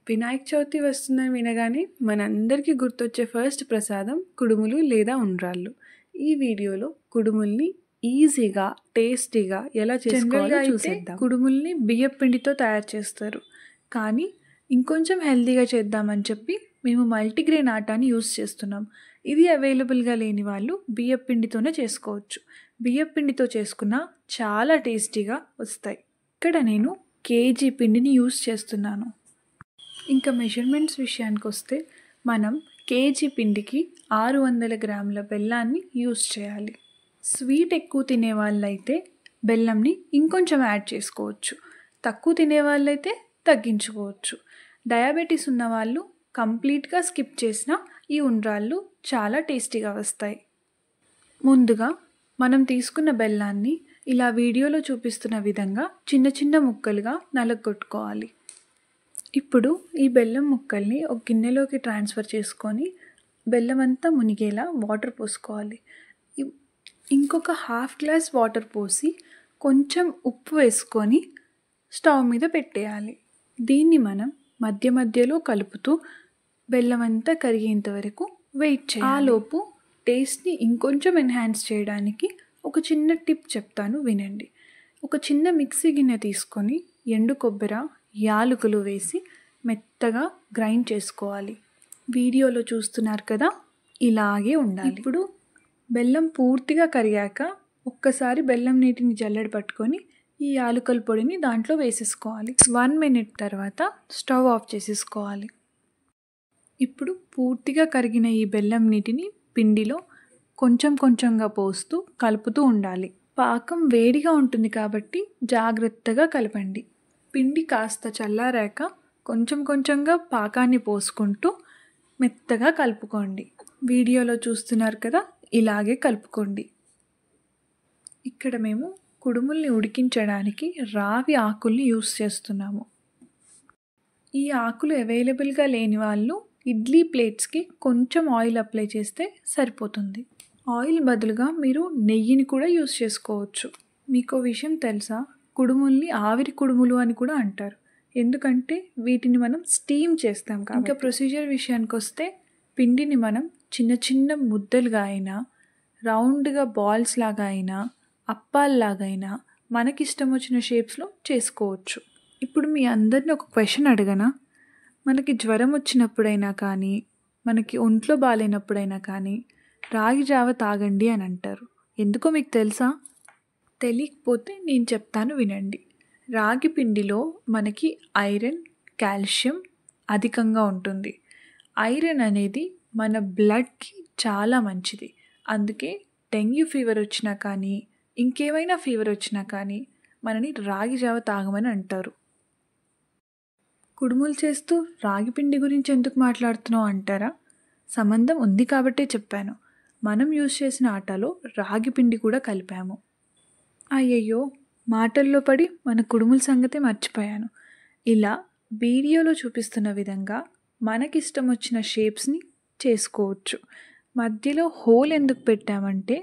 వినాయక చవితి వస్తుందని వినగానే మనందరికీ గుర్తొచ్చే ఫస్ట్ ప్రసాదం కుడుములు లేదా ఉండ్రాళ్ళు. ఈ వీడియోలో కుడుముల్ని ఈజీగా, టేస్టీగా ఎలా చేసుకోవాలో చూసేద్దాం. కుడుముల్ని బియ్యపు పిండితో తయారు చేస్తారు, కానీ ఇంకొంచెం హెల్తీగా చేద్దామని చెప్పి మేము మల్టీగ్రెయిన్ ఆటాని యూస్ చేస్తున్నాం. ఇది అవైలబుల్గా లేని వాళ్ళు బియ్యపు పిండితోనే చేసుకోవచ్చు. బియ్యపు పిండితో చేసుకున్న చాలా టేస్టీగా వస్తాయి. ఇక్కడ నేను కేజీ పిండిని యూస్ చేస్తున్నాను. ఇంకా మెజర్మెంట్స్ విషయానికి వస్తే మనం కేజీ పిండికి 600 గ్రాముల బెల్లాన్ని యూస్ చేయాలి. స్వీట్ ఎక్కువ తినే వాళ్ళైతే బెల్లంని ఇంకొంచెం యాడ్ చేసుకోవచ్చు, తక్కువ తినే వాళ్ళైతే తగ్గించుకోవచ్చు. డయాబెటీస్ ఉన్న వాళ్ళు కంప్లీట్గా స్కిప్ చేసిన ఈ ఉండ్రాళ్ళు చాలా టేస్టీగా వస్తాయి. ముందుగా మనం తీసుకున్న బెల్లాన్ని ఇలా వీడియోలో చూపిస్తున్న విధంగా చిన్న చిన్న ముక్కలుగా నలగొట్టుకోవాలి. ఇప్పుడు ఈ బెల్లం ముక్కల్ని ఒక గిన్నెలోకి ట్రాన్స్ఫర్ చేసుకొని బెల్లం అంతా మునిగేలా వాటర్ పోసుకోవాలి. ఇంకొక హాఫ్ గ్లాస్ వాటర్ పోసి కొంచెం ఉప్పు వేసుకొని స్టవ్ మీద పెట్టేయాలి. దీన్ని మనం మధ్య మధ్యలో కలుపుతూ బెల్లం అంతా కరిగేంత వరకు వెయిట్ చేయాలి. ఆలోపు టేస్ట్ని ఇంకొంచెం ఎన్హాన్స్ చేయడానికి ఒక చిన్న టిప్ చెప్తాను, వినండి. ఒక చిన్న మిక్సీ గిన్నె తీసుకొని ఎండు కొబ్బరి, యాలకులు వేసి మెత్తగా గ్రైండ్ చేసుకోవాలి. వీడియోలో చూస్తున్నారు కదా, ఇలాగే ఉండాలి. ఇప్పుడు బెల్లం పూర్తిగా కరిగాక ఒక్కసారి బెల్లం నీటిని జల్లెడ పట్టుకొని ఈ యాలకుల పొడిని దాంట్లో వేసేసుకోవాలి. 1 మినిట్ తర్వాత స్టవ్ ఆఫ్ చేసేసుకోవాలి. ఇప్పుడు పూర్తిగా కరిగిన ఈ బెల్లం నీటిని పిండిలో కొంచెం కొంచెంగా పోస్తూ కలుపుతూ ఉండాలి. పాకం వేడిగా ఉంటుంది కాబట్టి జాగ్రత్తగా కలపండి. పిండి కాస్త చల్లారాక కొంచెం కొంచెంగా పాకాన్ని పోసుకుంటూ మెత్తగా కలుపుకోండి. వీడియోలో చూస్తున్నారు కదా, ఇలాగే కలుపుకోండి. ఇక్కడ మేము కుడుముల్ని ఉడికించడానికి రావి ఆకుల్ని యూస్ చేస్తున్నాము. ఈ ఆకులు అవైలబుల్గా లేని వాళ్ళు ఇడ్లీ ప్లేట్స్కి కొంచెం ఆయిల్ అప్లై చేస్తే సరిపోతుంది. ఆయిల్ బదులుగా మీరు నెయ్యిని కూడా యూస్ చేసుకోవచ్చు. మీకు విషయం తెలుసా, కుడుముల్ని ఆవిరి కుడుములు అని కూడా అంటారు, ఎందుకంటే వీటిని మనం స్టీమ్ చేస్తాం కాబట్టి. ఇంకా ప్రొసీజర్ విషయానికి వస్తే పిండిని మనం చిన్న చిన్న ముద్దలుగా అయినా, రౌండ్గా బాల్స్ లాగా అయినా, అప్పాల్లాగా అయినా మనకిష్టం వచ్చిన షేప్స్లో చేసుకోవచ్చు. ఇప్పుడు మీ అందరిని ఒక క్వశ్చన్ అడగనా? మనకి జ్వరం వచ్చినప్పుడైనా కానీ, మనకి ఒంట్లో బాగాలేనప్పుడైనా కానీ రాగి జావ తాగండి అని అంటారు. ఎందుకో మీకు తెలుసా? తెలియకపోతే నేను చెప్తాను, వినండి. రాగి పిండిలో మనకి ఐరన్, కాల్షియం అధికంగా ఉంటుంది. ఐరన్ అనేది మన బ్లడ్కి చాలా మంచిది. అందుకే డెంగ్యూ ఫీవర్ వచ్చినా కానీ, ఇంకేమైనా ఫీవర్ వచ్చినా కానీ మనని రాగి జావ తాగమని అంటారు. కుడుములు చేస్తూ రాగి పిండి గురించి ఎందుకు మాట్లాడుతున్నావు అంటారా? సంబంధం ఉంది కాబట్టే చెప్పాను. మనం యూజ్ చేసిన ఆటలో రాగి పిండి కూడా కలిపాము. అయ్యయ్యో, మాటల్లో పడి మన కుడుముల సంగతే మర్చిపోయాను. ఇలా వీడియోలో చూపిస్తున్న విధంగా మనకిష్టం వచ్చిన షేప్స్ని చేసుకోవచ్చు. మధ్యలో హోల్ ఎందుకు పెట్టామంటే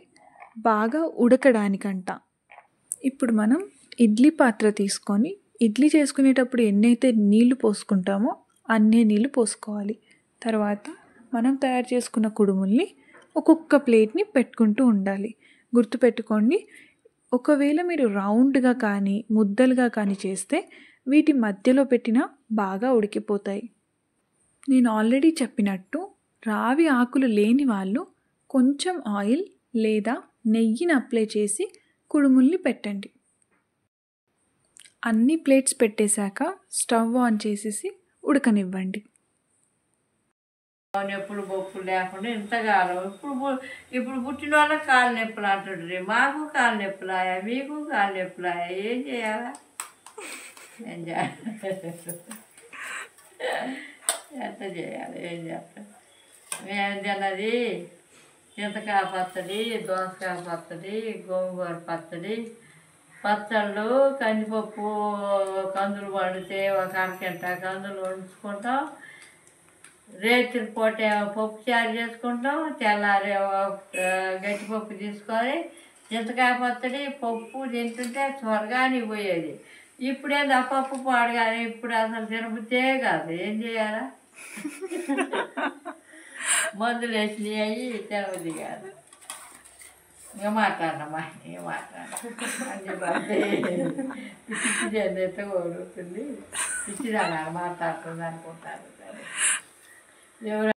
బాగా ఉడకడానికంట. ఇప్పుడు మనం ఇడ్లీ పాత్ర తీసుకొని ఇడ్లీ చేసుకునేటప్పుడు ఎన్నైతే నీళ్లు పోసుకుంటామో అన్నే నీళ్లు పోసుకోవాలి. తర్వాత మనం తయారు చేసుకున్న కుడుముల్ని ఒక్కొక్క ప్లేట్ని పెట్టుకుంటూ ఉండాలి. గుర్తుపెట్టుకోండి, ఒకవేళ మీరు రౌండ్గా కానీ ముద్దలుగా కానీ చేస్తే వీటి మధ్యలో పెట్టినా బాగా ఉడికిపోతాయి. నేను ఆల్రెడీ చెప్పినట్టు రావి ఆకులు లేని వాళ్ళు కొంచెం ఆయిల్ లేదా నెయ్యిని అప్లై చేసి కుడుముల్ని పెట్టండి. అన్ని ప్లేట్స్ పెట్టేశాక స్టవ్ ఆన్ చేసేసి ఉడకనివ్వండి. నొప్పులు బొప్పులు లేకుండా ఇంతకాలం ఇప్పుడు పుట్టిన వాళ్ళకి కాలు నొప్పులు అంటుండ్రి. మాకు కాలు నొప్పులాయా, మీకు కాలు నొప్పులాయా, ఏం చేయాలా? ఏం చేయాలి? ఎంత చేయాలి? ఏం చేస్తాం? మేము తిన్నది చింతకాయ పచ్చడి, దోసకాయ పచ్చడి, గోంగూర పచ్చడి, పచ్చళ్ళు, కందిపప్పు, కందులు వండితే ఒక అరగంట కందులు వండుకుంటాం. రేతుల పూట పప్పు చారు చేసుకుంటాం. తెల్లారి గట్టిపప్పు తీసుకొని చింతకాయ పచ్చడి పప్పు తింటుంటే స్వర్గానికి పోయేది. ఇప్పుడేంది పప్పు పాడు కానీ ఇప్పుడు అసలు తినబుద్ధే కాదు. ఏం చేయాలా? మందులు వేసినవి అయ్యి తినబుద్ధి కాదు. ఇంకా మాట్లాడమ్మా, ఇక మాట్లాడ అన్ని బాధే. పిచ్చి ఎంత కోరుతుంది, పిచ్చిదానా మాట్లాడుతుంది అనుకుంటారు. ఎవరు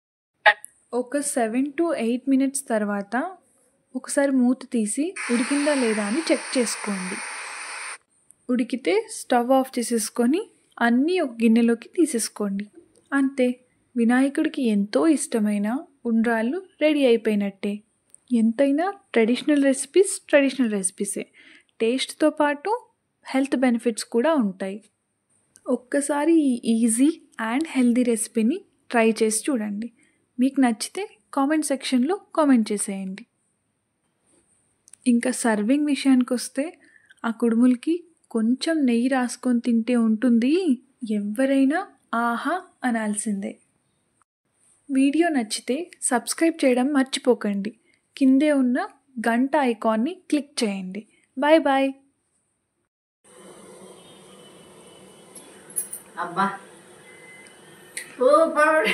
ఒక 7 to 8 minutes తర్వాత ఒకసారి మూత తీసి ఉడికిందా లేదా అని చెక్ చేసుకోండి. ఉడికితే స్టవ్ ఆఫ్ చేసేసుకొని అన్నీ ఒక గిన్నెలోకి తీసేసుకోండి. అంతే, వినాయకుడికి ఎంతో ఇష్టమైన ఉండ్రాళ్ళు రెడీ అయిపోయినట్టే. ఎంతైనా ట్రెడిషనల్ రెసిపీసే. టేస్ట్తో పాటు హెల్త్ బెనిఫిట్స్ కూడా ఉంటాయి. ఒక్కసారి ఈ ఈజీ అండ్ హెల్దీ రెసిపీని ట్రై చేసి చూడండి. మీకు నచ్చితే కామెంట్ సెక్షన్లో కామెంట్ చేసేయండి. ఇంకా సర్వింగ్ విషయానికి వస్తే ఆ కుడుములకి కొంచెం నెయ్యి రాసుకొని తింటే ఉంటుంది, ఎవరైనా ఆహా అనాల్సిందే. వీడియో నచ్చితే సబ్స్క్రైబ్ చేయడం మర్చిపోకండి. కిందే ఉన్న గంట ఐకాన్ని క్లిక్ చేయండి. Bye bye. అబ్బా సూపర్.